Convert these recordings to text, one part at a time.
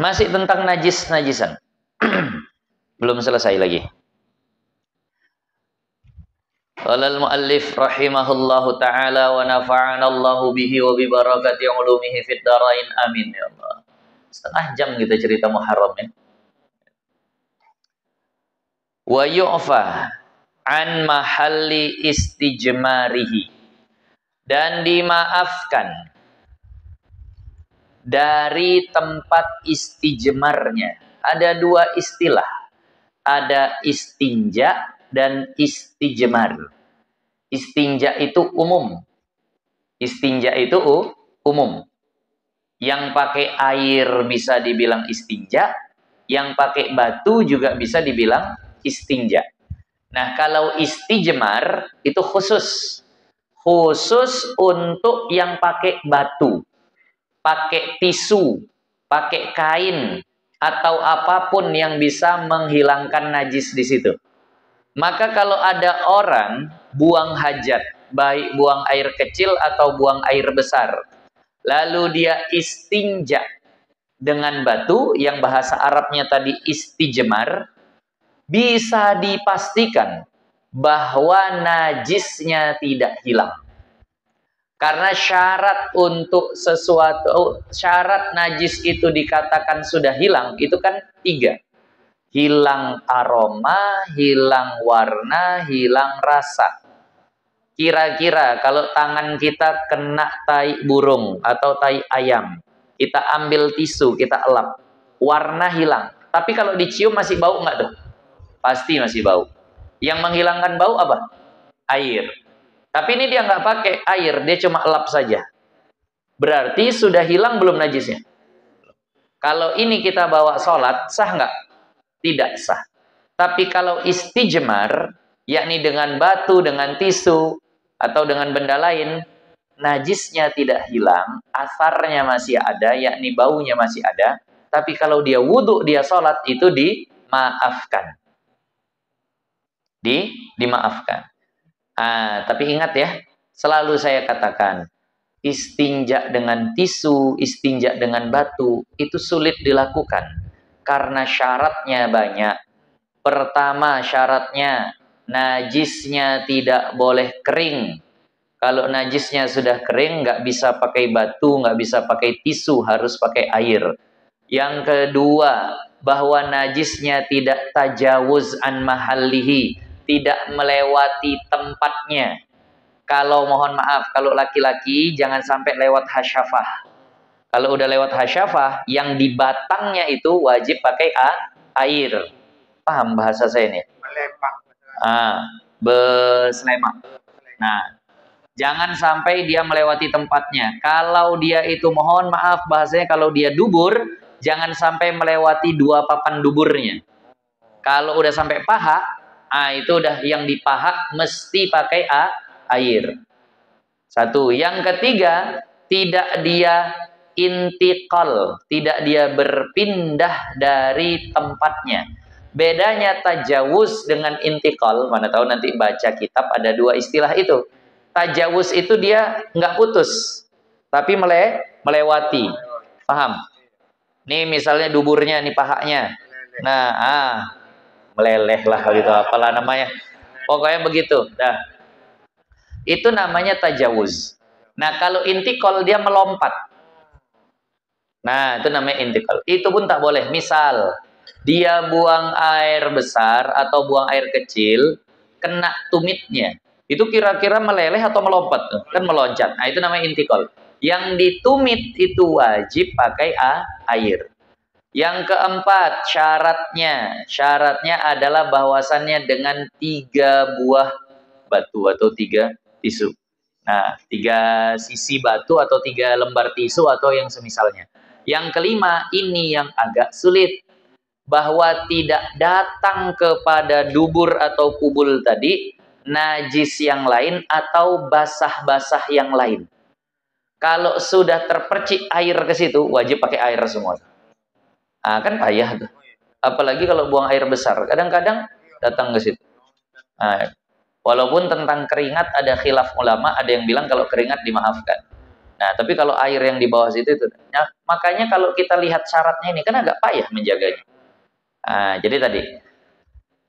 Masih tentang najis-najisan. Belum selesai lagi. Qala al-muallif rahimahullahu taala wa nafa'ana Allahu bihi wa bi barakati ulumihi fid dharain amin ya Allah. Setengah jam kita cerita Muharram ya. Wa yu'fa an mahalli istijmarihi, dan dimaafkan dari tempat istijmarnya. Ada dua istilah, ada istinja dan istijmar. Istinja itu umum. Istinja itu umum. Yang pakai air bisa dibilang istinja, yang pakai batu juga bisa dibilang istinja. Nah, kalau istijmar itu khusus. Khusus untuk yang pakai batu, pakai tisu, pakai kain, atau apapun yang bisa menghilangkan najis di situ. Maka kalau ada orang buang hajat, baik buang air kecil atau buang air besar, lalu dia istinja dengan batu, yang bahasa Arabnya tadi istijmar, bisa dipastikan bahwa najisnya tidak hilang. Karena syarat untuk sesuatu, syarat najis itu dikatakan sudah hilang, itu kan 3. Hilang aroma, hilang warna, hilang rasa. Kira-kira kalau tangan kita kena tai burung atau tai ayam, kita ambil tisu, kita elap, warna hilang. Tapi kalau dicium masih bau nggak tuh? Pasti masih bau. Yang menghilangkan bau apa? Air. Tapi ini dia nggak pakai air, dia cuma elap saja. Berarti sudah hilang belum najisnya? Kalau ini kita bawa sholat, sah nggak? Tidak sah. Tapi kalau istijmar, yakni dengan batu, dengan tisu, atau dengan benda lain, najisnya tidak hilang, asarnya masih ada, yakni baunya masih ada. Tapi kalau dia wudhu, dia sholat, itu dimaafkan. Dimaafkan. Tapi ingat ya, selalu saya katakan, istinja dengan tisu, istinja dengan batu, itu sulit dilakukan. Karena syaratnya banyak. Pertama syaratnya, najisnya tidak boleh kering. Kalau najisnya sudah kering, nggak bisa pakai batu, nggak bisa pakai tisu, harus pakai air. Yang kedua, bahwa najisnya tidak tajawuz an mahallihi, tidak melewati tempatnya. Kalau mohon maaf, kalau laki-laki jangan sampai lewat hasyafah. Kalau udah lewat hasyafah, yang di batangnya itu wajib pakai air. Paham bahasa saya ini? Beslemak. Nah, jangan sampai dia melewati tempatnya. Kalau dia itu mohon maaf bahasanya, kalau dia dubur, jangan sampai melewati 2 papan duburnya. Kalau udah sampai paha, itu udah yang di paha mesti pakai air. 1. Yang ketiga, tidak dia intiqal, tidak dia berpindah dari tempatnya. Bedanya tajawuz dengan intiqal, mana tahu nanti baca kitab ada 2 istilah itu. Tajawuz itu dia nggak putus, tapi melewati. Paham? Nih misalnya duburnya, nih pahanya. Nah, meleleh lah gitu, apalah namanya. Pokoknya begitu. Dah. Itu namanya tajawuz. Nah, kalau intikal dia melompat. Nah, itu namanya intikal. Itu pun tak boleh. Misal, dia buang air besar atau buang air kecil, kena tumitnya. Itu kira-kira meleleh atau melompat? Kan meloncat. Nah, itu namanya intikal. Yang ditumit itu wajib pakai air. Yang keempat, syaratnya adalah bahwasannya dengan 3 buah batu atau 3 tisu. Nah, 3 sisi batu atau 3 lembar tisu atau yang semisalnya. Yang kelima, ini yang agak sulit, bahwa tidak datang kepada dubur atau kubul tadi najis yang lain atau basah-basah yang lain. Kalau sudah terpercik air ke situ, wajib pakai air semua. Kan payah tuh. Apalagi kalau buang air besar. Kadang-kadang datang ke situ. Walaupun tentang keringat ada khilaf ulama, ada yang bilang kalau keringat dimaafkan. Nah, tapi kalau air yang di bawah situ itu. Nah, makanya kalau kita lihat syaratnya ini kan agak payah menjaganya. Nah, jadi tadi.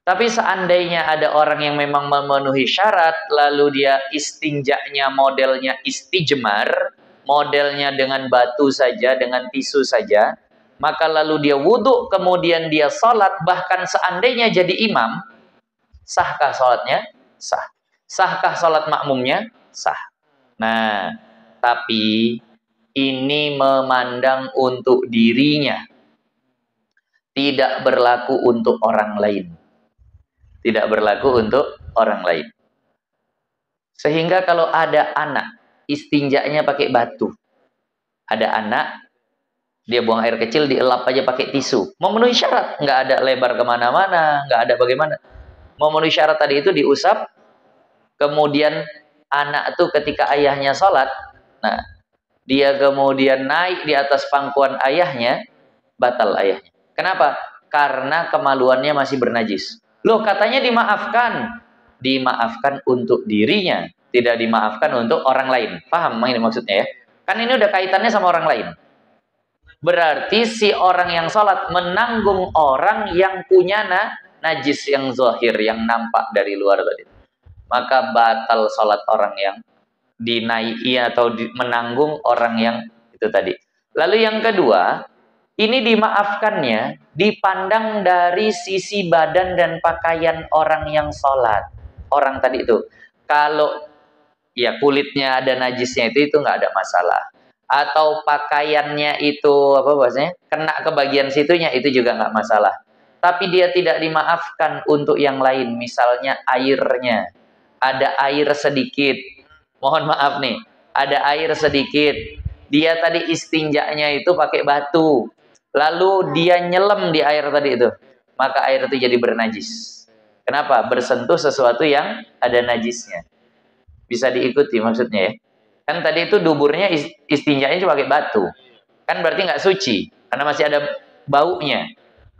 Tapi seandainya ada orang yang memang memenuhi syarat, lalu dia istinjaknya modelnya istijmar, modelnya dengan batu saja, dengan tisu saja, maka lalu dia wudhu, kemudian dia sholat, bahkan seandainya jadi imam, sahkah sholatnya? Sah. Sahkah sholat makmumnya? Sah. Nah, tapi ini memandang untuk dirinya, tidak berlaku untuk orang lain. Tidak berlaku untuk orang lain. Sehingga kalau ada anak, istinjaknya pakai batu. Ada anak, dia buang air kecil, dielap aja pakai tisu. Memenuhi syarat, nggak ada lebar kemana-mana, nggak ada bagaimana. Memenuhi syarat tadi itu diusap, kemudian anak tuh ketika ayahnya sholat, nah, dia kemudian naik di atas pangkuan ayahnya, batal ayahnya. Kenapa? Karena kemaluannya masih bernajis. Loh, katanya dimaafkan. Dimaafkan untuk dirinya, tidak dimaafkan untuk orang lain. Paham ini maksudnya ya? Kan ini udah kaitannya sama orang lain. Berarti si orang yang sholat menanggung orang yang punya najis yang zahir, yang nampak dari luar tadi. Maka batal sholat orang yang dinaiki atau menanggung orang yang itu tadi. Lalu yang kedua, ini dimaafkannya dipandang dari sisi badan dan pakaian orang yang sholat. Orang tadi itu, kalau ya kulitnya ada najisnya itu nggak ada masalah. Atau pakaiannya itu apa bahasanya kena ke bagian situnya itu juga nggak masalah. Tapi dia tidak dimaafkan untuk yang lain, misalnya airnya. Ada air sedikit, mohon maaf nih, ada air sedikit. Dia tadi istinjaknya itu pakai batu. Lalu dia nyelam di air tadi itu, maka air itu jadi bernajis. Kenapa? Bersentuh sesuatu yang ada najisnya. Bisa diikuti maksudnya ya. Kan tadi itu duburnya istinjaknya cuma pakai batu. Kan berarti nggak suci, karena masih ada baunya.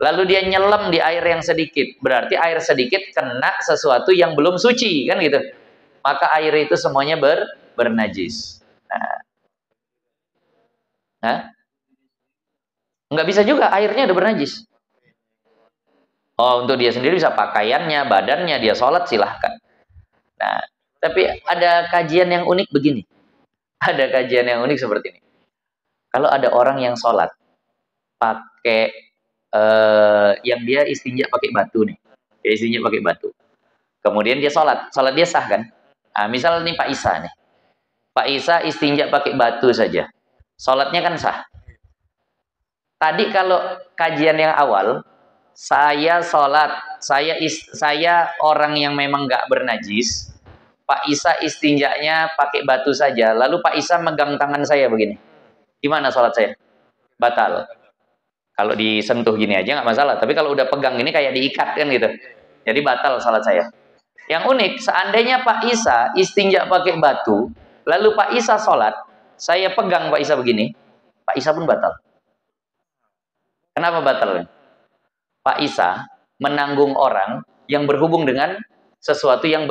Lalu dia nyelam di air yang sedikit. Berarti air sedikit kena sesuatu yang belum suci, kan gitu. Maka air itu semuanya bernajis. Nah, nggak bisa juga, airnya udah bernajis. Oh, untuk dia sendiri bisa pakaiannya, badannya, dia sholat silahkan. Nah, tapi ada kajian yang unik begini. Ada kajian yang unik seperti ini. Kalau ada orang yang sholat, pakai, yang dia istinja pakai batu nih. Dia istinja pakai batu. Kemudian dia sholat. Sholat dia sah kan? Nah, misal nih Pak Isa nih. Pak Isa istinja pakai batu saja. Sholatnya kan sah. Tadi kalau kajian yang awal, saya sholat, saya orang yang memang nggak bernajis, Pak Isa istinjaknya pakai batu saja, lalu Pak Isa megang tangan saya begini. Gimana sholat saya? Batal. Kalau disentuh gini aja nggak masalah, tapi kalau udah pegang gini kayak diikat kan gitu. Jadi batal sholat saya. Yang unik, seandainya Pak Isa istinjak pakai batu, lalu Pak Isa sholat, saya pegang Pak Isa begini, Pak Isa pun batal. Kenapa batal? Pak Isa menanggung orang yang berhubung dengan sesuatu yang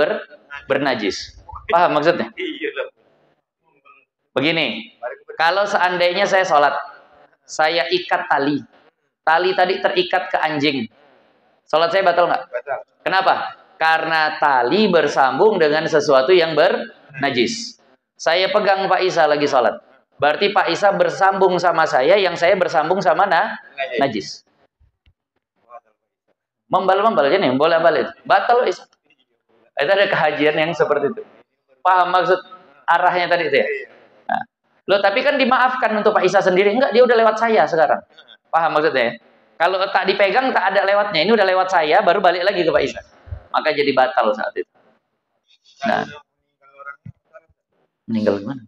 bernajis. Paham maksudnya? Begini, kalau seandainya saya sholat, saya ikat tali. Tali tadi terikat ke anjing. Sholat saya batal nggak? Kenapa? Karena tali bersambung dengan sesuatu yang bernajis. Saya pegang Pak Isa lagi sholat. Berarti Pak Isa bersambung sama saya, yang saya bersambung sama najis. Membal-membal jadi boleh balik. Batal Isa. Itu ada kajian yang seperti itu. Paham maksud arahnya tadi itu ya? Nah, loh, tapi kan dimaafkan untuk Pak Isa sendiri. Enggak, dia udah lewat saya sekarang. Paham maksudnya ya? Kalau tak dipegang tak ada lewatnya. Ini udah lewat saya, baru balik lagi ke Pak Isa. Maka jadi batal saat itu. Nah, meninggal gimana?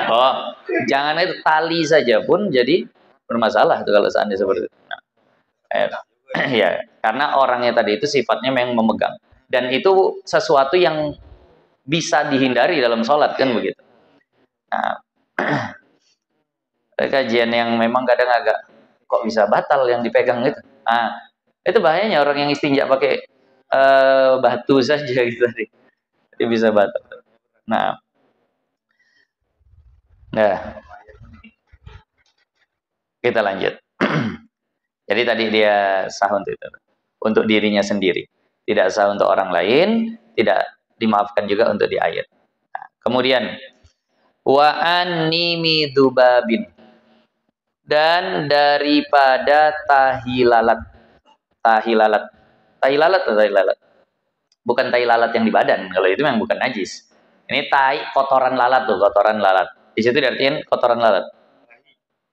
Oh, jangan itu tali saja pun jadi bermasalah itu kalau seandainya seperti itu. Nah, ya, karena orangnya tadi itu sifatnya memang memegang, dan itu sesuatu yang bisa dihindari dalam sholat kan begitu. Nah, kajian yang memang kadang agak kok bisa batal yang dipegang gitu. Nah, itu bahayanya orang yang istinja pakai batu saja gitu tadi. Jadi bisa batal. Nah, Nah, kita lanjut. Jadi tadi dia sah untuk itu, untuk dirinya sendiri, tidak sah untuk orang lain, tidak dimaafkan juga untuk di ayat. Nah, kemudian wa annimi dzubabin, dan daripada tahilalat. Tahilalat. Tahilalat atau tahilalat? Bukan tai lalat yang di badan, kalau itu memang bukan najis. Ini tai kotoran lalat tuh, kotoran lalat. Di situ diartikan kotoran lalat.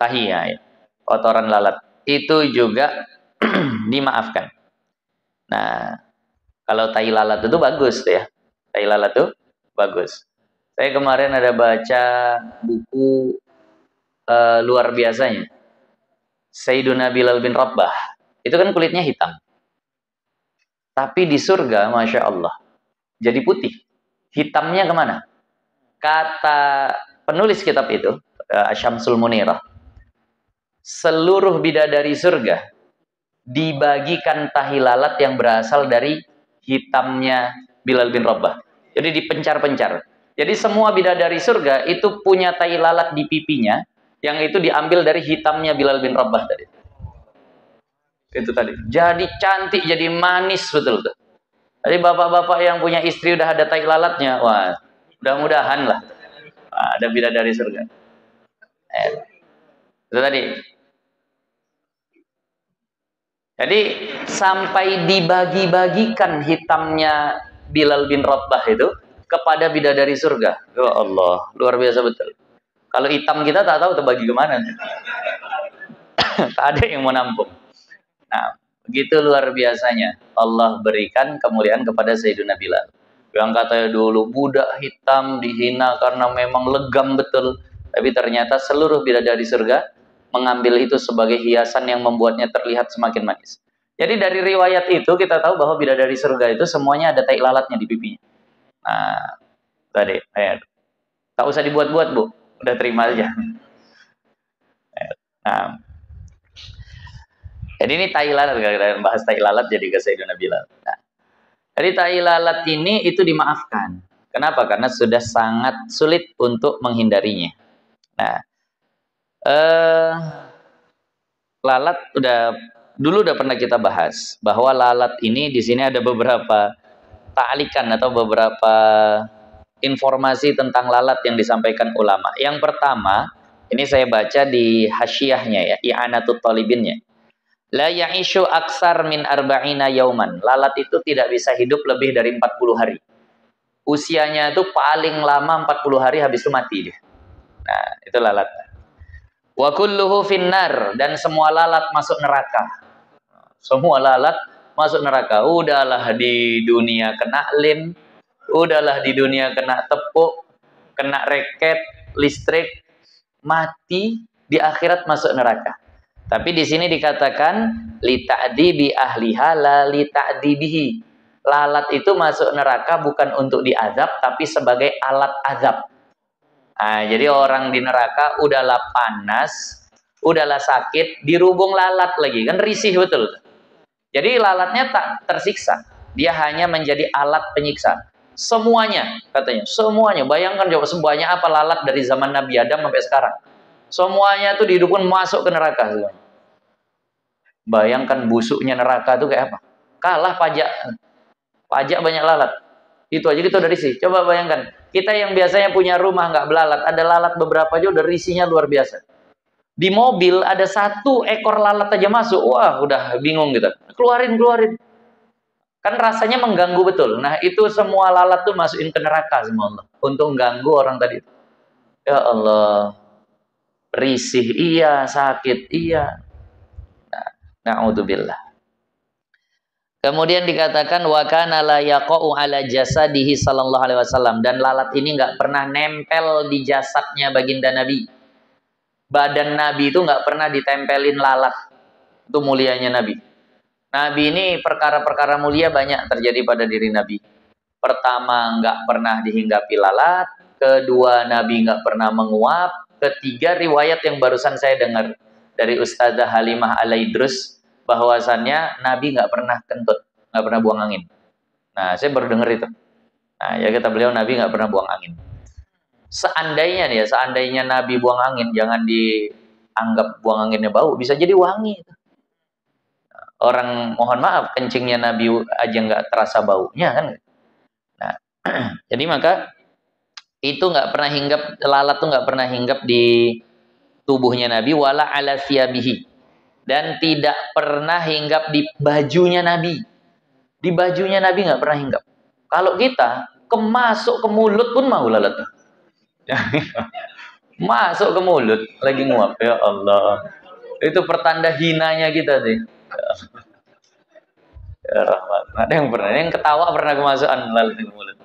Tahi ya, ya. Kotoran lalat. Itu juga dimaafkan. Nah, kalau tai lalat itu bagus tuh ya. Tai lalat tuh bagus. Saya kemarin ada baca buku luar biasanya. Sayyiduna Bilal bin Rabah. Itu kan kulitnya hitam. Tapi di surga, Masya Allah, jadi putih. Hitamnya kemana? Kata penulis kitab itu, Asyamsul Munirah, seluruh bidadari surga dibagikan tahi lalat yang berasal dari hitamnya Bilal bin Rabah. Jadi dipencar-pencar. Jadi semua bidadari surga itu punya tahi lalat di pipinya, yang itu diambil dari hitamnya Bilal bin Rabah tadi. Itu tadi. Jadi cantik, jadi manis betul tuh. Jadi bapak-bapak yang punya istri udah ada tai lalatnya, wah, mudah-mudahan lah. Ada bidadari surga. Itu tadi. Jadi sampai dibagi-bagikan hitamnya Bilal bin Rabah itu kepada bidadari surga. Ya Allah, luar biasa betul. Kalau hitam kita tak tahu terbagi kemana. Tak ada yang mau nampung. Nah, begitu luar biasanya Allah berikan kemuliaan kepada Sayyidina Bilal. Yang katanya dulu budak hitam dihina karena memang legam betul. Tapi ternyata seluruh bidadari surga mengambil itu sebagai hiasan yang membuatnya terlihat semakin manis. Jadi dari riwayat itu kita tahu bahwa bidadari surga itu semuanya ada tai lalatnya di pipinya. Nah, tadi, tak usah dibuat-buat Bu, udah terima aja. Nah, jadi ini tai lalat, kita bahas tai lalat jadi ke Sayyidina Bilal. Nah, jadi tai lalat ini itu dimaafkan. Kenapa? Karena sudah sangat sulit untuk menghindarinya. Nah, lalat dulu udah pernah kita bahas bahwa lalat ini di sini ada beberapa ta'likan atau beberapa informasi tentang lalat yang disampaikan ulama. Yang pertama, ini saya baca di hasyiahnya ya, I'anatut Talibinnya. La ya'ishu aksar min arba'ina yauman. Lalat itu tidak bisa hidup lebih dari 40 hari. Usianya itu paling lama 40 hari, habis itu mati dia. Nah, itu lalat. Wa kulluhu finnar, dan semua lalat masuk neraka. Semua lalat masuk neraka. Udahlah di dunia kena lem, udahlah di dunia kena tepuk, kena reket, listrik, mati, di akhirat masuk neraka. Tapi di sini dikatakan li ta'dibi ahliha la li ta'dibihi. Lalat itu masuk neraka bukan untuk diazab tapi sebagai alat azab. Nah, jadi orang di neraka udahlah panas, udahlah sakit, dirubung lalat lagi, kan risih betul. Jadi lalatnya tak tersiksa, dia hanya menjadi alat penyiksa. Semuanya, katanya, semuanya. Bayangkan coba semuanya apa lalat dari zaman Nabi Adam sampai sekarang. Semuanya itu dihidupkan masuk ke neraka. Bayangkan busuknya neraka itu kayak apa? Kalah pajak. Pajak banyak lalat. Itu aja gitu dari sih. Coba bayangkan. Kita yang biasanya punya rumah nggak belalat. Ada lalat beberapa aja udah risihnya luar biasa. Di mobil ada 1 ekor lalat aja masuk. Wah udah bingung gitu. Keluarin. Kan rasanya mengganggu betul. Nah itu semua lalat tuh masukin ke neraka semua Allah. Untuk mengganggu orang tadi. Ya Allah. Risih iya, sakit iya. Na'udzubillah. Kemudian dikatakan wa kana la yaqa'u ala jasadihi sallallahu alaihi wasallam, dan lalat ini enggak pernah nempel di jasadnya baginda Nabi. Badan Nabi itu enggak pernah ditempelin lalat. Itu mulianya Nabi. Nabi ini perkara-perkara mulia banyak terjadi pada diri Nabi. Pertama, enggak pernah dihinggapi lalat. Kedua, Nabi enggak pernah menguap. Ketiga, riwayat yang barusan saya dengar dari Ustazah Halimah Al-Idrus, bahwasannya Nabi nggak pernah kentut, nggak pernah buang angin. Nah, saya baru dengar itu. Nah, ya kata beliau Nabi nggak pernah buang angin. Seandainya nih ya, seandainya Nabi buang angin, jangan dianggap buang anginnya bau, bisa jadi wangi. Orang mohon maaf, kencingnya Nabi aja nggak terasa baunya kan. Nah, jadi maka itu nggak pernah hinggap, lalat tuh nggak pernah hinggap di tubuhnya Nabi, wala ala siyabihi, dan tidak pernah hinggap di bajunya Nabi. Di bajunya Nabi nggak pernah hinggap. Kalau kita kemasuk ke mulut pun mau lalat. Masuk ke mulut lagi nguap, ya Allah. Itu pertanda hinanya kita sih. Ya rahmat. Ada yang pernah, yang ketawa pernah kemasukan lalat ke mulut.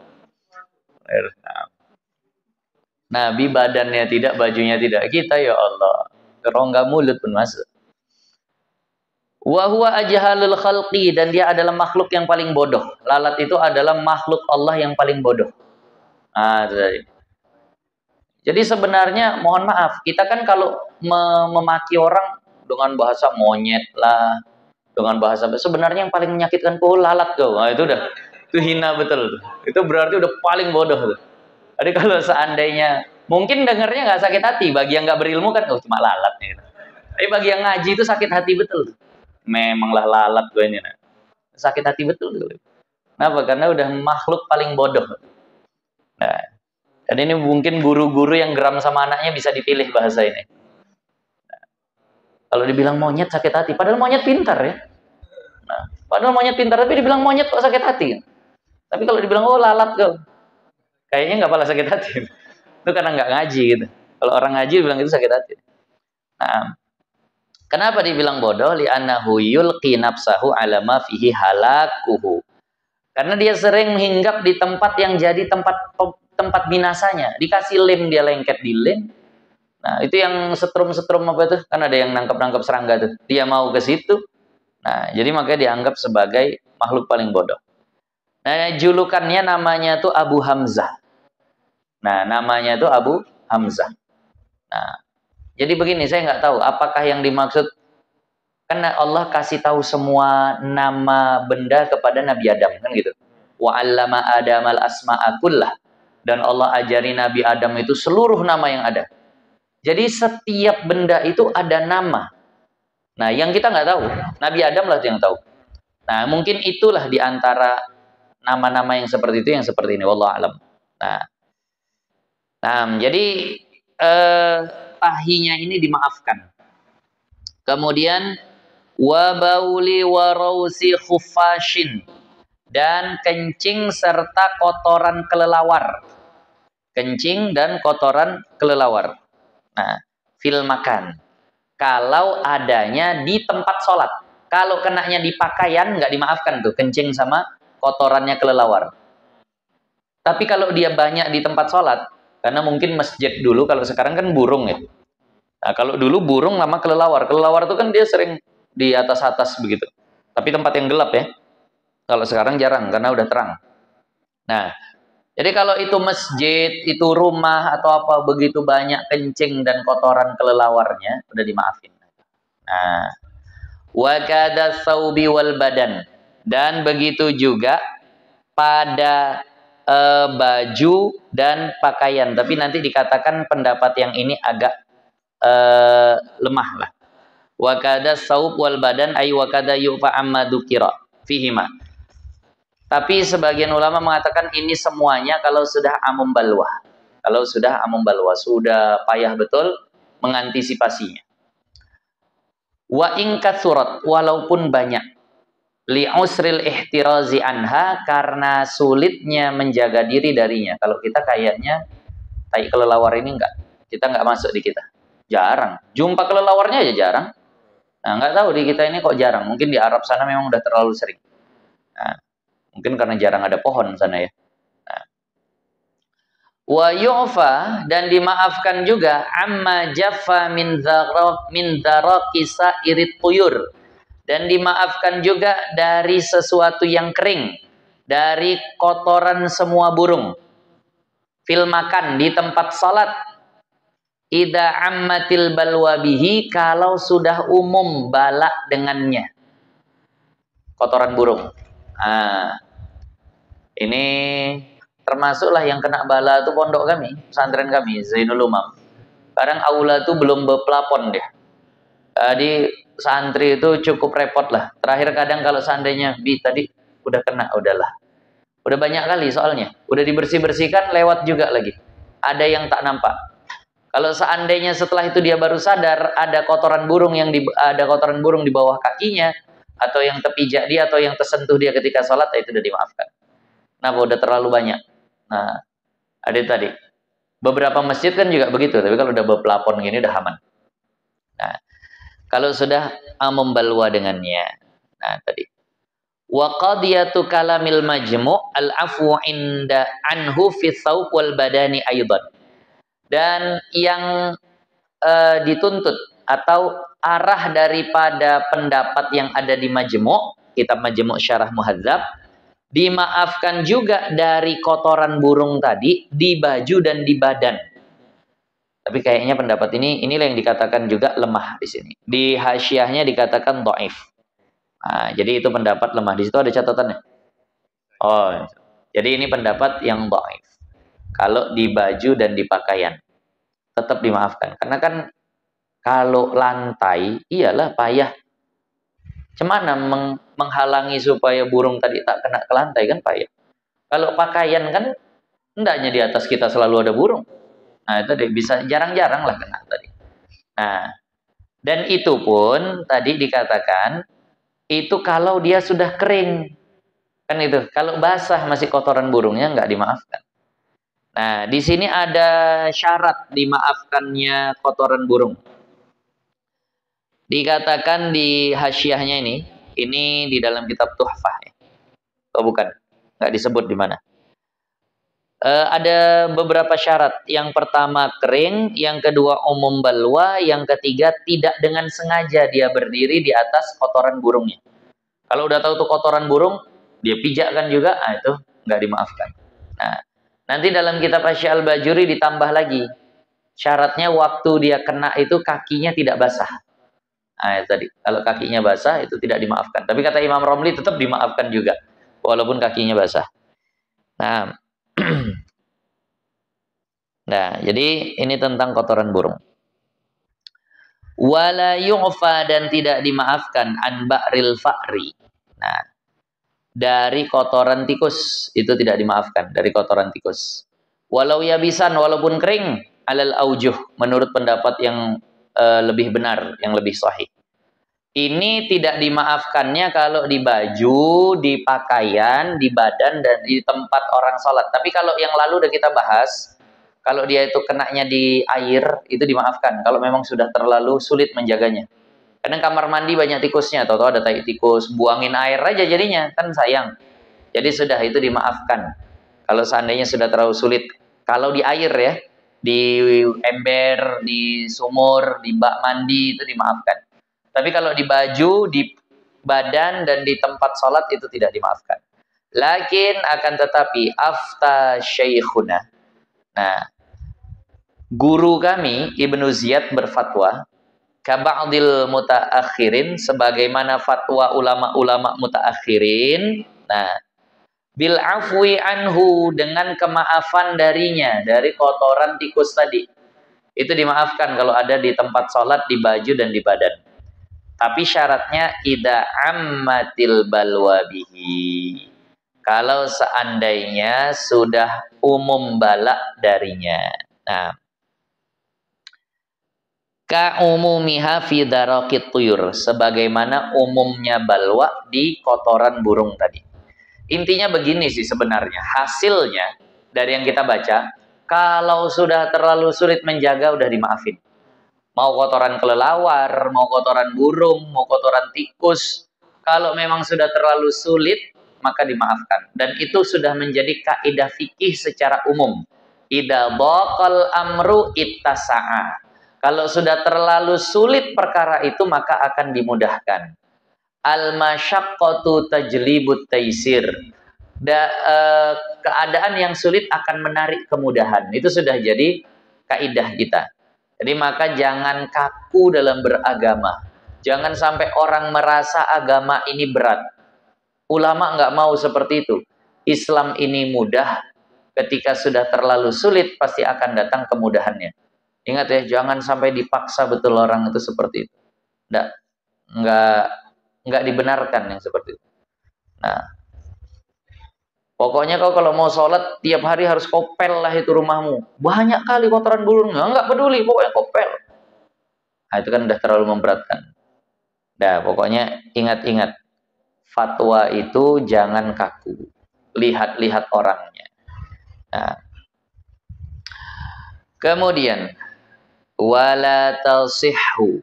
Nabi badannya tidak, bajunya tidak. Kita ya Allah, rongga mulut pun masuk. Wa huwa ajhalul khalqi, dan dia adalah makhluk yang paling bodoh. Lalat itu adalah makhluk Allah yang paling bodoh. Jadi sebenarnya mohon maaf, kita kan kalau memaki orang dengan bahasa monyet lah, dengan bahasa sebenarnya yang paling menyakitkan kau lalat kau. Nah, itu hina betul tuh. Itu berarti udah paling bodoh tuh. Jadi kalau seandainya mungkin dengarnya nggak sakit hati, bagi yang nggak berilmu kan oh cuma lalat nih. Tapi bagi yang ngaji itu sakit hati betul. Memanglah lalat gue ini. Nah. Sakit hati betul. Kenapa? Karena udah makhluk paling bodoh. Nah, dan ini mungkin guru-guru yang geram sama anaknya bisa dipilih bahasa ini. Nah, kalau dibilang monyet sakit hati, padahal monyet pintar ya. Nah, padahal monyet pintar, tapi dibilang monyet kok sakit hati. Tapi kalau dibilang oh lalat kau, kayaknya nggak pala sakit hati. Itu karena nggak ngaji gitu. Kalau orang ngaji bilang itu sakit hati. Nah, kenapa dibilang bodoh? Li'annahu yulqi nafsahu ala ma fihi halakuhu. Karena dia sering hinggap di tempat yang jadi tempat binasanya. Dikasih lem, dia lengket di lem. Nah, itu yang setrum-setrum apa itu? Kan ada yang nangkap-nangkap serangga tuh. Dia mau ke situ. Nah, jadi makanya dianggap sebagai makhluk paling bodoh. Nah, julukannya namanya tuh Abu Hamzah. Nah, namanya itu Abu Hamzah. Nah, jadi begini, saya nggak tahu apakah yang dimaksud, karena Allah kasih tahu semua nama benda kepada Nabi Adam kan gitu. Wa 'allama Adamal asma'a kullah. Dan Allah ajari Nabi Adam itu seluruh nama yang ada. Jadi setiap benda itu ada nama. Nah, yang kita nggak tahu, Nabi Adam lah yang tahu. Nah, mungkin itulah di antara nama-nama yang seperti itu yang seperti ini. Wallahu a'lam. Nah, jadi tahinya ini dimaafkan. Kemudian wa bauli wa rausi khufashin, dan kencing serta kotoran kelelawar. Kencing dan kotoran kelelawar. Nah, fil makan. Kalau adanya di tempat sholat. Kalau kenanya di pakaian nggak dimaafkan tuh kencing sama kotorannya kelelawar. Tapi kalau dia banyak di tempat sholat, karena mungkin masjid dulu, kalau sekarang kan burung ya. Nah, kalau dulu burung nama kelelawar. Kelelawar itu kan dia sering di atas-atas begitu. Tapi tempat yang gelap ya. Kalau sekarang jarang karena udah terang. Nah, jadi kalau itu masjid, itu rumah atau apa begitu banyak kencing dan kotoran kelelawarnya, udah dimaafin. Nah, wa kada tsaubi wal badan, dan begitu juga pada baju dan pakaian. Tapi nanti dikatakan pendapat yang ini agak lemah lah. Wa kada saub wal badan ay wa kada yufa amma dzukira fihima. Tapi sebagian ulama mengatakan ini semuanya kalau sudah amum balwa. Kalau sudah amum balwa, sudah payah betul mengantisipasinya. Wa in katsurat, walaupun banyak. Li'usril ihtirazi anha, karena sulitnya menjaga diri darinya. Kalau kita kayaknya tai kelelawar ini kita nggak masuk di kita. Jarang. Jumpa kelelawarnya aja jarang. Nah, nggak tahu di kita ini kok jarang. Mungkin di Arab sana memang udah terlalu sering. Nah, mungkin karena jarang ada pohon sana ya. Nah. Wa yu'fa, dan dimaafkan juga amma jaffa min dharaqisa irit tuyur. Dan dimaafkan juga dari sesuatu yang kering, dari kotoran semua burung. Fil makan, di tempat salat. Idza ammatil balwa bihi, kalau sudah umum balak dengannya. Kotoran burung. Nah, ini termasuklah yang kena bala itu pondok kami, pesantren kami, Zainul Umam. Sekarang aula itu belum berplafon deh. Jadi santri itu cukup repot lah. Terakhir kadang kalau seandainya tadi udah kena, udahlah. Udah banyak kali soalnya. Udah dibersih-bersihkan, lewat juga lagi. Ada yang tak nampak. Kalau seandainya setelah itu dia baru sadar ada kotoran burung di bawah kakinya, atau yang terpijak dia, atau yang tersentuh dia ketika sholat, itu udah dimaafkan. Kenapa? Udah terlalu banyak. Nah, ada tadi. Beberapa masjid kan juga begitu, tapi kalau udah berplafon gini udah aman. Nah, kalau sudah membalwa dengannya. Nah, tadi. Wa qadiyatu kalamil majmu' al-afwu inda anhu fi thawb wal badani aidan. Dan yang dituntut atau arah daripada pendapat yang ada di majmu', kitab Majmu' Syarah Muhadzab, dimaafkan juga dari kotoran burung tadi di baju dan di badan. Tapi kayaknya pendapat inilah yang dikatakan juga lemah di sini. Di hasyiahnya dikatakan dhaif. Nah, jadi itu pendapat lemah. Di situ ada catatannya. Oh, jadi ini pendapat yang dhaif. Kalau di baju dan di pakaian tetap dimaafkan. Karena kan kalau lantai iyalah payah. Cemana menghalangi supaya burung tadi tak kena ke lantai kan payah. Kalau pakaian kan hendaknya di atas kita selalu ada burung. Nah, itu bisa jarang-jarang lah kena tadi. Nah, dan itu pun tadi dikatakan itu kalau dia sudah kering. Kan itu, kalau basah masih kotoran burungnya nggak dimaafkan. Nah, di sini ada syarat dimaafkannya kotoran burung. Dikatakan di hasyiahnya ini di dalam kitab Tuhfah. Oh bukan, nggak disebut di mana. Ada beberapa syarat. Yang pertama kering, yang kedua umum balwa, yang ketiga tidak dengan sengaja dia berdiri di atas kotoran burungnya. Kalau udah tahu tuh kotoran burung, dia pijakkan juga, itu nggak dimaafkan. Nah, nanti dalam kitab Asy' al-Bajuri ditambah lagi. Syaratnya waktu dia kena itu kakinya tidak basah. Nah, tadi kalau kakinya basah itu tidak dimaafkan. Tapi kata Imam Romli tetap dimaafkan juga, walaupun kakinya basah. Nah, nah, jadi ini tentang kotoran burung. Wala yu'fa, dan tidak dimaafkan an ba'ril fa'ri. Nah, dari kotoran tikus itu tidak dimaafkan, dari kotoran tikus. Walau yabisan, walaupun kering, alal aujuh, menurut pendapat yang lebih benar, yang lebih sahih. Ini tidak dimaafkannya kalau di baju, di pakaian, di badan, dan di tempat orang sholat. Tapi kalau yang lalu udah kita bahas, kalau dia itu kenanya di air, itu dimaafkan. Kalau memang sudah terlalu sulit menjaganya. Kadang kamar mandi banyak tikusnya, atau ada tai tikus, buangin air aja jadinya, kan sayang. Jadi sudah itu dimaafkan. Kalau seandainya sudah terlalu sulit. Kalau di air ya, di ember, di sumur, di bak mandi, itu dimaafkan. Tapi kalau di baju, di badan, dan di tempat sholat itu tidak dimaafkan. Lakin akan tetapi afta syekhuna. Nah, guru kami Ibnu Ziyad berfatwa kaba'dil mutaakhirin, sebagaimana fatwa ulama-ulama mutaakhirin. Nah, bil afwi anhu, dengan kemaafan darinya, dari kotoran tikus tadi. Itu dimaafkan kalau ada di tempat sholat, di baju, dan di badan. Tapi syaratnya idza ammatil balwa bihi. Kalau seandainya sudah umum bala darinya. Nah, ka umumiha fi daraqit tuyur, sebagaimana umumnya balwa di kotoran burung tadi. Intinya begini sih sebenarnya, hasilnya dari yang kita baca, kalau sudah terlalu sulit menjaga udah dimaafin. Mau kotoran kelelawar, mau kotoran burung, mau kotoran tikus. Kalau memang sudah terlalu sulit, maka dimaafkan. Dan itu sudah menjadi kaidah fikih secara umum. Idza dhaqal amru ittasa'a. Kalau sudah terlalu sulit perkara itu, maka akan dimudahkan. Al-masyaqqatu tajlibut taisir. Keadaan yang sulit akan menarik kemudahan. Itu sudah jadi kaidah kita. Jadi maka jangan kaku dalam beragama. Jangan sampai orang merasa agama ini berat. Ulama nggak mau seperti itu. Islam ini mudah. Ketika sudah terlalu sulit, pasti akan datang kemudahannya. Ingat ya, jangan sampai dipaksa betul orang itu seperti itu. Nggak, nggak dibenarkan yang seperti itu. Nah, pokoknya kau kalau mau sholat, tiap hari harus kopel lah itu rumahmu. Banyak kali kotoran burungnya, nggak peduli, pokoknya kopel. Nah, itu kan udah terlalu memberatkan. Nah, pokoknya ingat-ingat, fatwa itu jangan kaku. Lihat-lihat orangnya. Nah, kemudian wala tasihhu,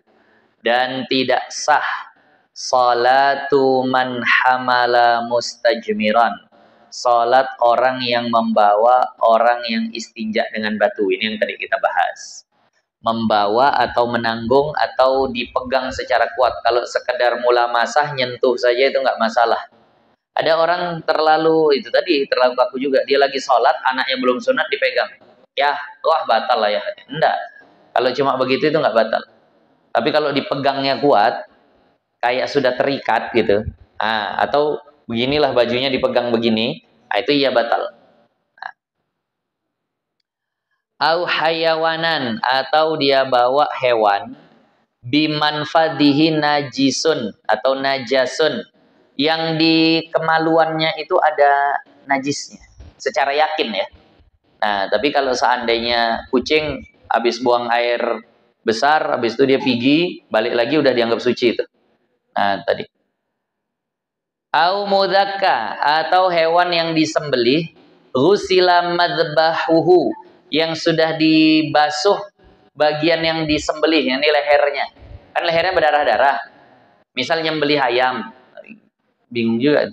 dan tidak sah salatu man hamala mustajmiran, salat orang yang membawa orang yang istinja dengan batu. Ini yang tadi kita bahas. Membawa atau menanggung atau dipegang secara kuat. Kalau sekedar mula masah nyentuh saja itu nggak masalah. Ada orang terlalu, itu tadi, terlalu kaku juga. Dia lagi sholat, anaknya belum sunat, dipegang. Ya, wah batal lah ya. Enggak. Kalau cuma begitu itu nggak batal. Tapi kalau dipegangnya kuat, kayak sudah terikat gitu. Atau beginilah bajunya dipegang begini, itu iya batal. Au hayawanan, atau dia bawa hewan bimanfadihi najisun atau najasun, yang di kemaluannya itu ada najisnya secara yakin ya. Nah, tapi kalau seandainya kucing habis buang air besar, habis itu dia pergi, balik lagi udah dianggap suci itu. Nah, tadi. Au mudakka, atau hewan yang disembelih ghusila madzbahuhu, yang sudah dibasuh bagian yang disembelih, yang ini lehernya. Kan lehernya berdarah-darah. Misal nyembelih ayam, bingung juga.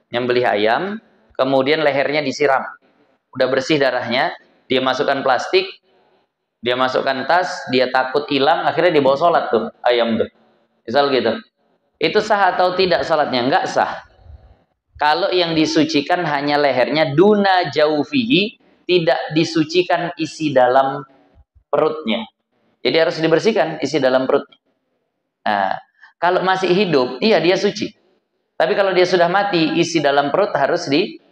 Nyembelih ayam, kemudian lehernya disiram. Udah bersih darahnya, dia masukkan plastik, dia masukkan tas, dia takut hilang, akhirnya dibawa sholat tuh, ayam tuh. Misal gitu. Itu sah atau tidak sholatnya? Enggak sah. Kalau yang disucikan hanya lehernya, duna jaufihi, tidak disucikan isi dalam perutnya. Jadi harus dibersihkan isi dalam perutnya. Nah, kalau masih hidup, iya dia suci. Tapi kalau dia sudah mati, isi dalam perut harus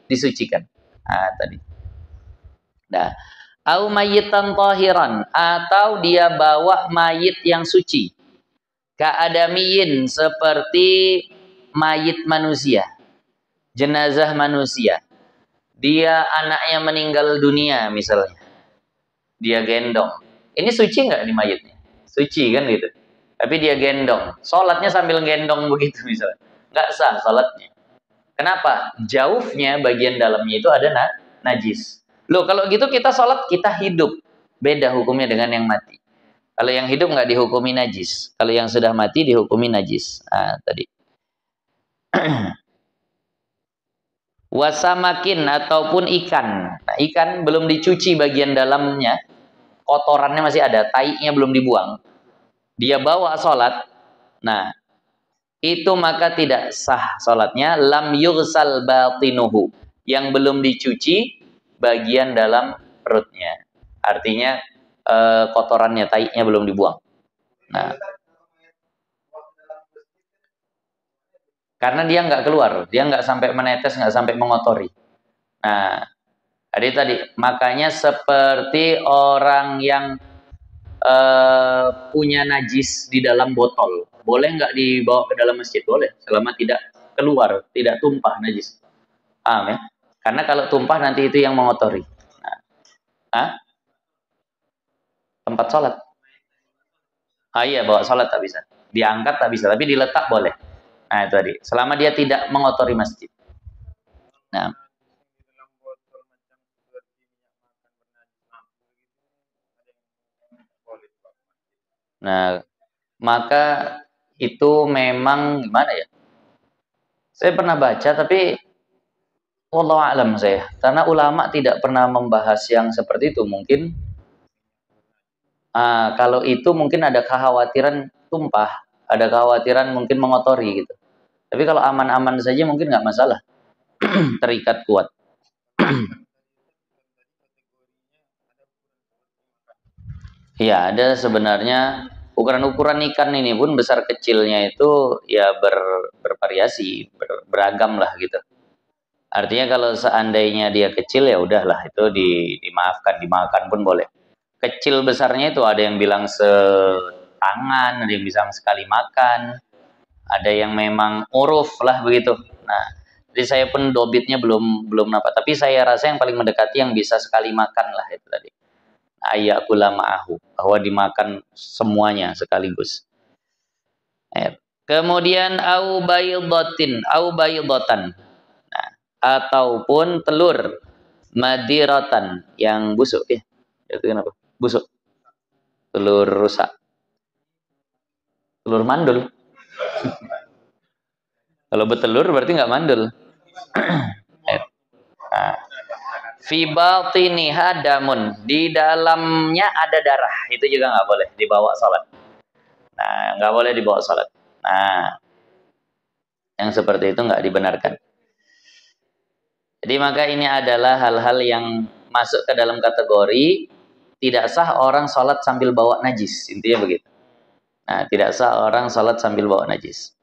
disucikan. Nah, tadi. Nah, au mayyitan tahiran, atau dia bawa mayit yang suci. Ka'adamiyin, seperti mayit manusia, jenazah manusia. Dia anaknya meninggal dunia misalnya. Dia gendong. Ini suci nggak nih mayitnya? Suci kan gitu. Tapi dia gendong. Sholatnya sambil gendong begitu misalnya. Nggak sah sholatnya. Kenapa? Jauhnya bagian dalamnya itu ada najis. Loh, kalau gitu kita sholat, kita hidup. Beda hukumnya dengan yang mati. Kalau yang hidup nggak dihukumi najis. Kalau yang sudah mati dihukumi najis. Nah, tadi. Wasamakin, ataupun ikan. Nah, ikan belum dicuci bagian dalamnya. Kotorannya masih ada. Taiknya belum dibuang. Dia bawa sholat. Nah, itu maka tidak sah sholatnya. Lam yughsal batinuhu. Yang belum dicuci bagian dalam perutnya. Artinya kotorannya, taiknya belum dibuang. Nah, karena dia nggak keluar, dia nggak sampai menetes, nggak sampai mengotori. Nah, tadi makanya seperti orang yang punya najis di dalam botol, boleh nggak dibawa ke dalam masjid? Boleh, selama tidak keluar, tidak tumpah najis. Paham ya? Karena kalau tumpah nanti itu yang mengotori. Nah, tempat sholat. Iya, bawa sholat tak bisa. Diangkat tak bisa, tapi diletak boleh. Nah, itu tadi. Selama dia tidak mengotori masjid. Nah, maka itu memang gimana ya? Saya pernah baca, tapi wallahu a'lam saya. Karena ulama tidak pernah membahas yang seperti itu. Mungkin kalau itu mungkin ada kekhawatiran tumpah, ada kekhawatiran mungkin mengotori gitu. Tapi kalau aman-aman saja mungkin nggak masalah. Terikat kuat. Ya, ada sebenarnya ukuran-ukuran ikan ini pun besar kecilnya itu ya bervariasi, beragam lah gitu. Artinya kalau seandainya dia kecil ya udahlah itu dimaafkan, dimakan pun boleh. Kecil besarnya itu ada yang bilang setangan, ada yang bilang sekali makan, ada yang memang uruf lah begitu. Nah, jadi saya pun dobitnya belum nampak, tapi saya rasa yang paling mendekati yang bisa sekali makan lah itu tadi. Ayakula ma'ahu, bahwa dimakan semuanya sekaligus. Kemudian au baydotan. Nah, ataupun telur madiratan yang busuk ya. Itu kenapa? Busuk. Telur rusak. Telur mandul. Kalau betelur berarti nggak mandul. Nah, fi batiniha damun, di dalamnya ada darah, itu juga nggak boleh dibawa salat. Nah, nggak boleh dibawa salat. Nah, yang seperti itu nggak dibenarkan. Jadi maka ini adalah hal-hal yang masuk ke dalam kategori tidak sah orang salat sambil bawa najis, intinya begitu. Nah, tidak sah orang salat sambil bawa najis.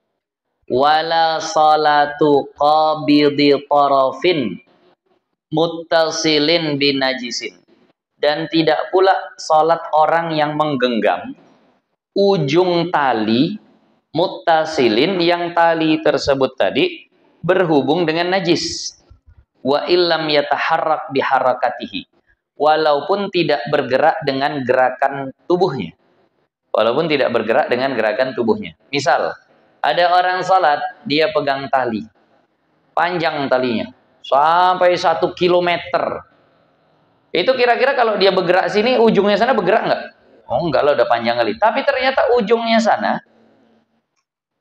Wala salatu qabidi tarafin muttasilin binajisin, dan tidak pula salat orang yang menggenggam ujung tali muttasilin yang tali tersebut tadi berhubung dengan najis, wa illam yataharrak biharakatihi, walaupun tidak bergerak dengan gerakan tubuhnya, walaupun tidak bergerak dengan gerakan tubuhnya. Misal ada orang salat, dia pegang tali panjang, talinya sampai 1 kilometer. Itu kira-kira kalau dia bergerak sini, ujungnya sana bergerak nggak? Oh enggak lah, udah panjang kali. Tapi ternyata ujungnya sana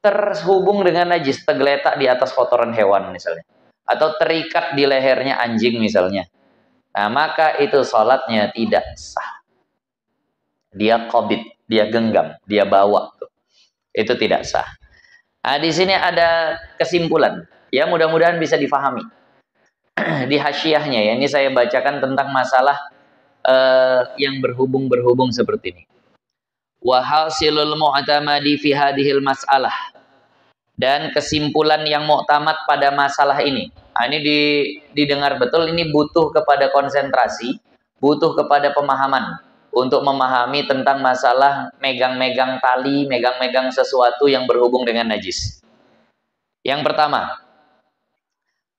terhubung dengan najis, tergeletak di atas kotoran hewan misalnya, atau terikat di lehernya anjing misalnya. Nah, maka itu sholatnya tidak sah. Dia qabid, dia genggam, dia bawa tuh. Itu tidak sah. Nah, di sini ada kesimpulan. Ya, mudah-mudahan bisa difahami. Di hasyiahnya ya, ini saya bacakan tentang masalah yang berhubung seperti ini. Wa hasilul mu'tamadi fi hadhil mas'alah, dan kesimpulan yang muktamad pada masalah ini. Nah, ini didengar betul, ini butuh kepada konsentrasi, butuh kepada pemahaman untuk memahami tentang masalah megang-megang tali, megang-megang sesuatu yang berhubung dengan najis. Yang pertama,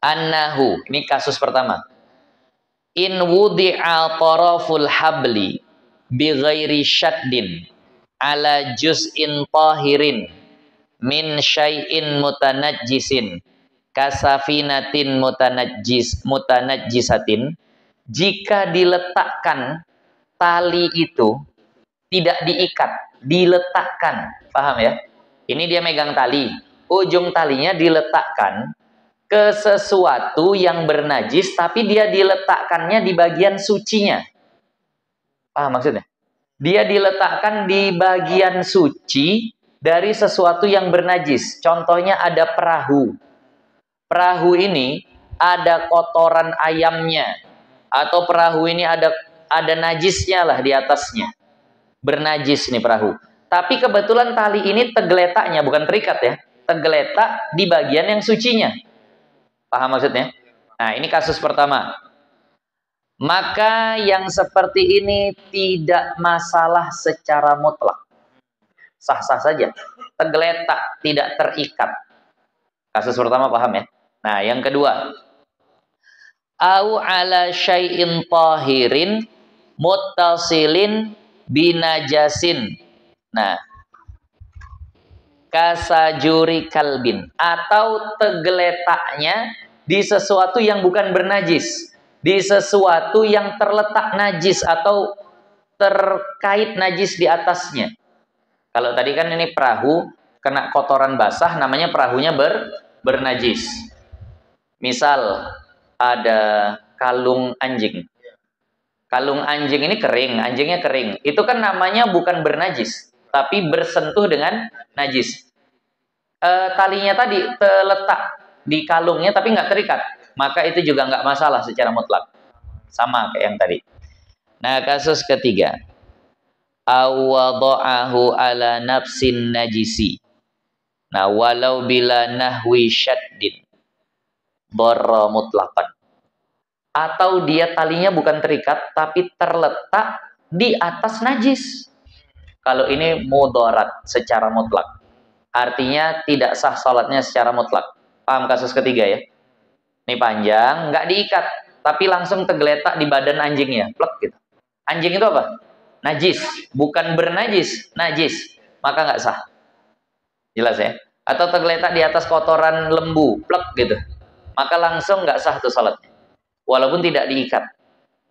annahu, ini kasus pertama. In wudi'a taraful habli bi ghairi syaddin ala juz'in tahirin min syai'in mutanajjisin kasafinatin mutanajjisatin, jika diletakkan tali itu tidak diikat, diletakkan. Paham ya? Ini dia megang tali, ujung talinya diletakkan ke sesuatu yang bernajis, tapi dia diletakkannya di bagian sucinya. Paham maksudnya? Dia diletakkan di bagian suci dari sesuatu yang bernajis. Contohnya ada perahu. Perahu ini ada kotoran ayamnya, atau perahu ini ada najisnya lah di atasnya. Bernajis nih perahu. Tapi kebetulan tali ini tergeletaknya, bukan terikat ya, tergeletak di bagian yang sucinya. Paham maksudnya? Nah, ini kasus pertama. Maka yang seperti ini tidak masalah secara mutlak. Sah-sah saja. Tergeletak, tidak terikat. Kasus pertama paham ya? Nah, yang kedua. Au ala syai'in tahirin muttasilin binajasin. Nah, kasajuri kalbin, atau tergeletaknya di sesuatu yang bukan bernajis, di sesuatu yang terletak najis atau terkait najis di atasnya. Kalau tadi kan ini perahu kena kotoran basah, namanya perahunya bernajis. Misal ada kalung anjing. Kalung anjing ini kering, anjingnya kering. Itu kan namanya bukan bernajis, tapi bersentuh dengan najis. Talinya tadi terletak di kalungnya tapi nggak terikat, maka itu juga nggak masalah secara mutlak. Sama kayak yang tadi. Nah, kasus ketiga. Awada'ahu ala nafsin najisi. Nah, walau bila nahwi syaddin. dharra mutlaqan. Atau dia talinya bukan terikat tapi terletak di atas najis. Kalau ini mudarat secara mutlak. Artinya tidak sah salatnya secara mutlak. Paham kasus ketiga ya? Ini panjang, nggak diikat, tapi langsung tergeletak di badan anjingnya. Plek gitu. Anjing itu apa? Najis, bukan bernajis, najis. Maka nggak sah. Jelas ya? Atau tergeletak di atas kotoran lembu, plek gitu. Maka langsung nggak sah tuh salatnya. Walaupun tidak diikat.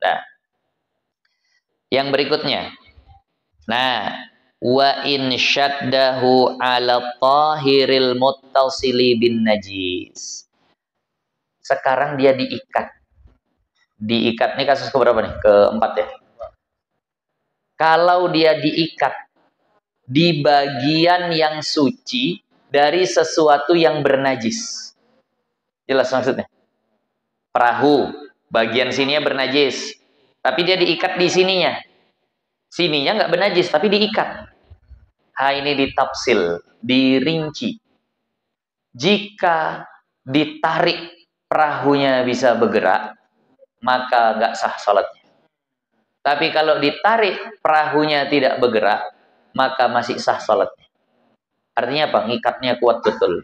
Nah, yang berikutnya. Nah, wa in syaddahu ala tahiril muttasili bin najis. Sekarang dia diikat. Diikat, ini kasus keberapa nih? Keempat ya. Kalau dia diikat di bagian yang suci dari sesuatu yang bernajis. Jelas maksudnya? Perahu, bagian sininya bernajis. Tapi dia diikat di sininya. Sininya nggak bernajis, tapi diikat. Ini ditafsil, dirinci. Jika ditarik perahunya bisa bergerak, maka nggak sah salatnya. Tapi kalau ditarik perahunya tidak bergerak, maka masih sah salatnya. Artinya apa? Ngikatnya kuat betul.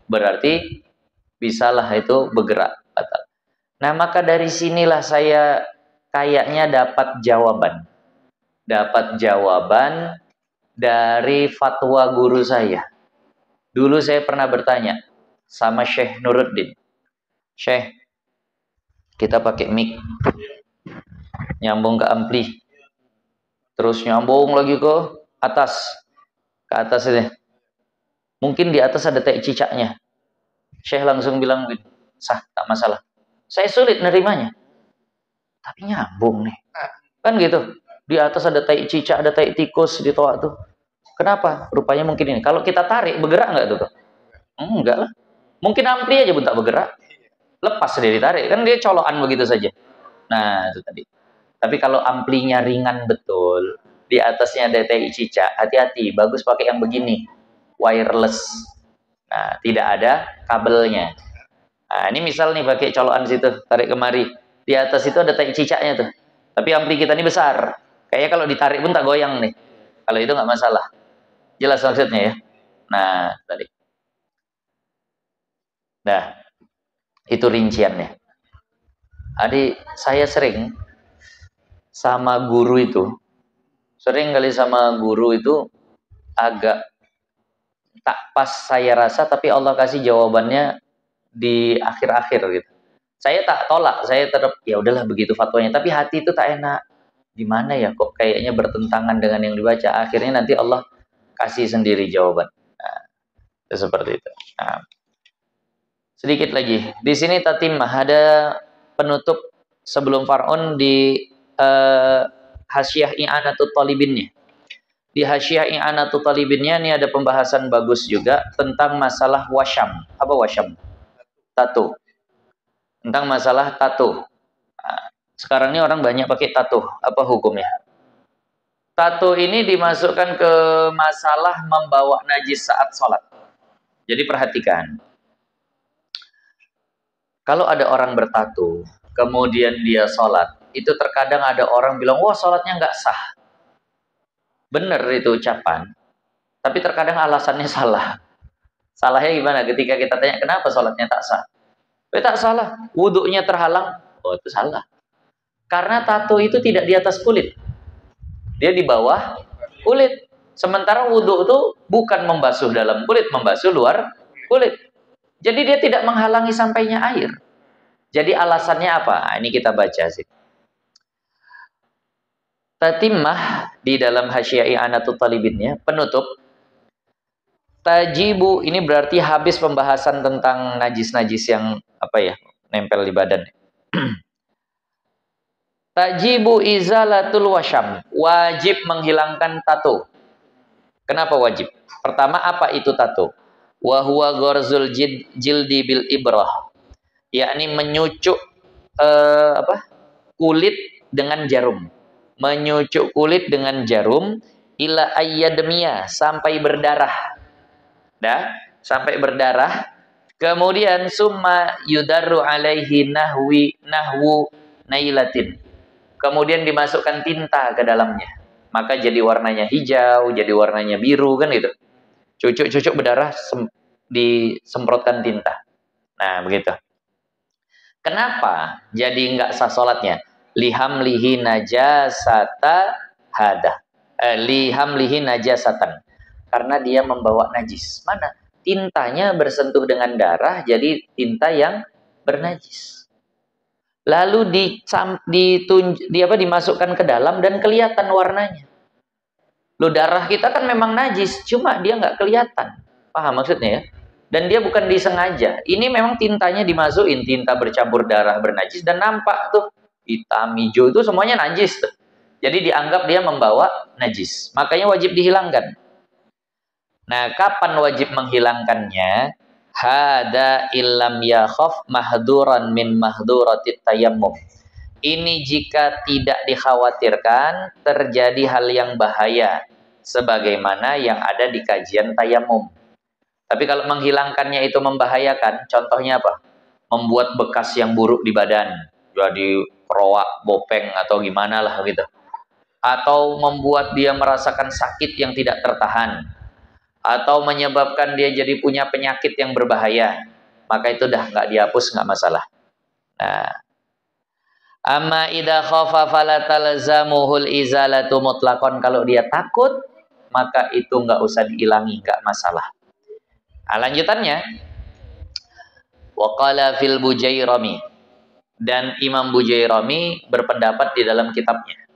Berarti bisalah itu bergerak batal. Nah, maka dari sinilah saya kayaknya dapat jawaban. Dapat jawaban dari fatwa guru saya. Dulu saya pernah bertanya sama Syekh Nuruddin. Syekh, kita pakai mic. Nyambung ke ampli. Terus nyambung lagi ke atas. Ke atas ini. Mungkin di atas ada tai cicaknya. Syekh langsung bilang, sah, tak masalah. Saya sulit nerimanya. Tapi nyambung nih. Kan gitu. Di atas ada tai cicak, ada tai tikus di toa tuh. Kenapa? Rupanya mungkin ini. Kalau kita tarik, bergerak nggak tuh? Enggak lah. Mungkin ampli aja pun tak bergerak. Lepas dia ditarik. Kan dia colokan begitu saja. Nah, itu tadi. Tapi kalau amplinya ringan betul, di atasnya ada tai cicak, hati-hati. Bagus pakai yang begini. Wireless. Nah, tidak ada kabelnya. Nah, ini misal nih pakai colokan situ, tarik kemari. Di atas itu ada tai cicaknya tuh. Tapi ampli kita ini besar. Kayaknya kalau ditarik pun tak goyang nih. Kalau itu nggak masalah. Jelas maksudnya ya. Nah, tadi. Nah, itu rinciannya. Adik, saya sering sama guru itu. Sering kali sama guru itu agak tak pas saya rasa, tapi Allah kasih jawabannya di akhir-akhir gitu. Saya tak tolak, saya tetap ya udahlah begitu fatwanya, tapi hati itu tak enak. Gimana ya kok kayaknya bertentangan dengan yang dibaca. Akhirnya nanti Allah kasih sendiri jawaban. Nah, itu seperti itu. Nah, sedikit lagi. Di sini tatimah ada penutup sebelum far'un di Hasyiah I'anatul Talibinnya. Di Hasyiah I'anatul Talibinnya ini ada pembahasan bagus juga tentang masalah wasyam. Apa wasyam? Tato. Tentang masalah tato. Nah, sekarang ini orang banyak pakai tato. Apa hukumnya? Tato ini dimasukkan ke masalah membawa najis saat sholat. Jadi perhatikan. Kalau ada orang bertato, kemudian dia sholat, itu terkadang ada orang bilang, wah sholatnya nggak sah. Benar itu ucapan. Tapi terkadang alasannya salah. Salahnya gimana? Ketika kita tanya, kenapa sholatnya tak sah? Tak salah. Wudhunya terhalang. Oh, itu salah. Karena tato itu tidak di atas kulit. Dia di bawah kulit. Sementara wudhu itu bukan membasuh dalam kulit, membasuh luar kulit. Jadi dia tidak menghalangi sampainya air. Jadi alasannya apa? Nah, ini kita baca sih. Tatimah di dalam Hasyiah I'anatul Talibinnya, penutup. Tajibu ini berarti habis pembahasan tentang najis-najis yang apa ya, nempel di badan. Tajibu izalatul wasyam, wajib menghilangkan tato. Kenapa wajib? Pertama, apa itu tato? Wa huwa gharzul jildi bil ibrah. Yakni menyucuk kulit dengan jarum. Menyucuk kulit dengan jarum ila ayyadmiyah, sampai berdarah. Dah, sampai berdarah. Kemudian summa yudarru alaihi nahwu nailatin. Kemudian dimasukkan tinta ke dalamnya. Maka jadi warnanya hijau, jadi warnanya biru kan gitu. Cucuk-cucuk berdarah disemprotkan tinta. Nah, begitu. Kenapa jadi enggak sah salatnya? Lihamlihi najasata hada. Lihamlihi najasatan. Karena dia membawa najis. Mana? Tintanya bersentuh dengan darah, jadi tinta yang bernajis. Lalu dimasukkan ke dalam dan kelihatan warnanya. Loh, darah kita kan memang najis, cuma dia nggak kelihatan. Paham maksudnya ya? Dan dia bukan disengaja. Ini memang tintanya dimasukin, tinta bercampur darah bernajis dan nampak tuh hitam, hijau itu semuanya najis tuh. Jadi dianggap dia membawa najis. Makanya wajib dihilangkan. Nah, kapan wajib menghilangkannya? Hada illam yakhaf mahduran min mahduratit tayammum. Ini jika tidak dikhawatirkan terjadi hal yang bahaya sebagaimana yang ada di kajian tayamum. Tapi kalau menghilangkannya itu membahayakan, contohnya apa? Membuat bekas yang buruk di badan, jadi keroak, bopeng atau gimana lah gitu. Atau membuat dia merasakan sakit yang tidak tertahan. Atau menyebabkan dia jadi punya penyakit yang berbahaya. Maka itu dah nggak dihapus, nggak masalah. Nah, amma idza khafa fala talzamuhul izalatu mutlaqan. Kalau dia takut, maka itu nggak usah diilangi, nggak masalah. Nah, lanjutannya, waqala fil Bujairami, dan Imam Bujairami berpendapat di dalam kitabnya,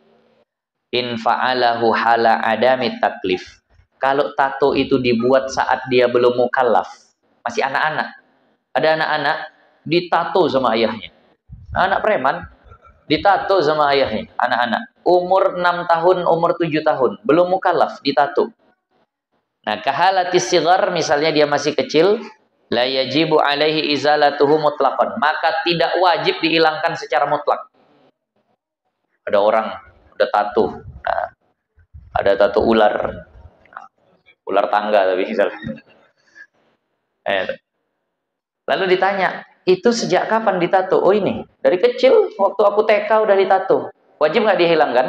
in fa'alahu hala adami taklif. Kalau tato itu dibuat saat dia belum mukallaf, masih anak-anak. Ada anak-anak ditato sama ayahnya. Anak preman ditato sama ayahnya, anak-anak. Umur 6 tahun, umur 7 tahun, belum mukallaf, ditato. Nah, kahalatis sigar, misalnya dia masih kecil, la yajibu alaihi izalatuhu mutlaqan, maka tidak wajib dihilangkan secara mutlak. Ada orang udah tato, nah, ada tato ular, ular tangga tapi misalnya. Lalu ditanya, itu sejak kapan ditato? Oh ini, dari kecil, waktu aku TK udah ditato. Wajib nggak dihilangkan?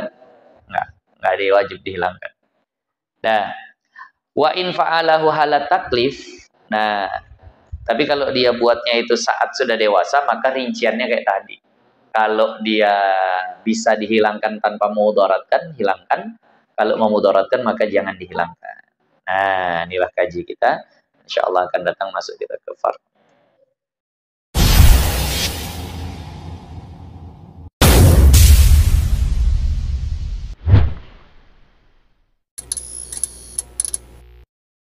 Nggak wajib dihilangkan. Nah, wa in fa'alahu halat taklif. Nah, tapi kalau dia buatnya itu saat sudah dewasa, maka rinciannya kayak tadi. Kalau dia bisa dihilangkan tanpa memudaratkan, hilangkan. Kalau memudaratkan, maka jangan dihilangkan. Nah, inilah kaji kita. Insyaallah akan datang masuk kita ke fard.